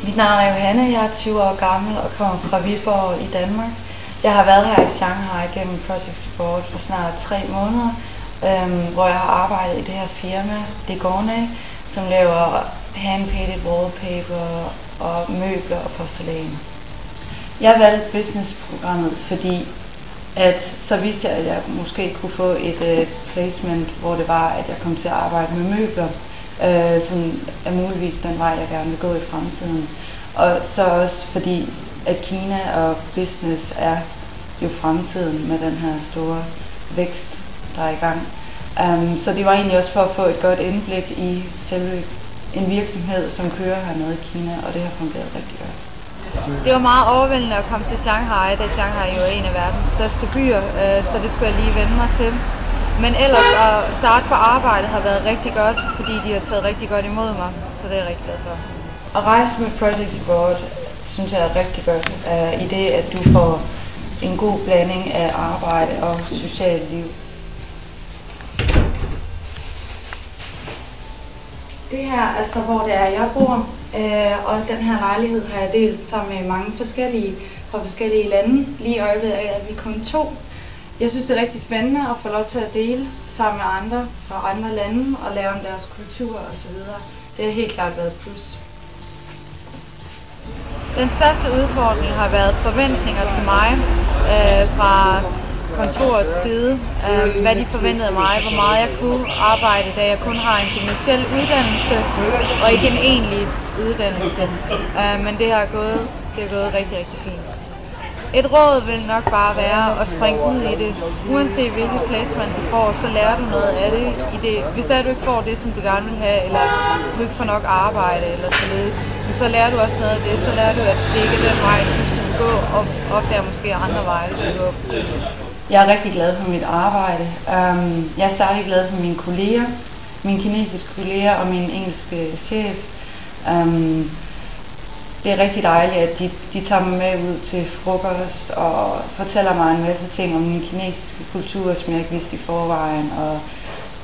Mit navn er Johanne, jeg er 20 år gammel og kommer fra Viborg i Danmark. Jeg har været her i Shanghai gennem Project Support for snart 3 måneder, hvor jeg har arbejdet i det her firma, Degorne, som laver hand-painted wallpaper og møbler og porcelæn. Jeg valgte businessprogrammet, fordi så vidste jeg, at jeg måske kunne få et placement, hvor det var, at jeg kom til at arbejde med møbler, som er muligvis den vej, jeg gerne vil gå i fremtiden. Og så også fordi, at Kina og business er jo fremtiden med den her store vækst, der er i gang. Så det var egentlig også for at få et godt indblik i selve en virksomhed, som kører hernede i Kina, og det har fungeret rigtig godt. Det var meget overvældende at komme til Shanghai, da Shanghai jo er en af verdens største byer, så det skulle jeg lige vende mig til. Men ellers at starte på arbejdet har været rigtig godt, fordi de har taget rigtig godt imod mig, så det er jeg rigtig glad for. At rejse med Project Support synes jeg er rigtig godt, i det at du får en god blanding af arbejde og socialt liv. Det her er altså, hvor det er, jeg bor, og den her lejlighed har jeg delt sammen med mange forskellige fra forskellige lande. Lige i øjeblikket er vi kun 2. Jeg synes, det er rigtig spændende at få lov til at dele sammen med andre fra andre lande og lære om deres kultur osv. Det har helt klart været plus. Den største udfordring har været forventninger til mig fra kontorets side. Hvad de forventede af mig, hvor meget jeg kunne arbejde, da jeg kun har en gymnasiel uddannelse og ikke en egentlig uddannelse. Men det har gået rigtig, rigtig fint. Et råd vil nok bare være at springe ud i det. Uanset hvilket placement du får, så lærer du noget af det i det. Hvis du ikke får det, som du gerne vil have, eller du ikke får nok arbejde, eller således, så lærer du også noget af det. Så lærer du, at det ikke er den vej, du skal gå, og opdager måske andre veje, du skal gå. Jeg er rigtig glad for mit arbejde. Jeg er særlig glad for mine kolleger, mine kinesiske kolleger og min engelske chef. Det er rigtig dejligt, at de tager mig med ud til frokost og fortæller mig en masse ting om den kinesiske kultur, som jeg ikke vidste i forvejen. Og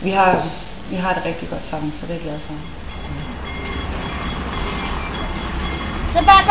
vi har det rigtig godt sammen, så det er jeg glad for. Så bare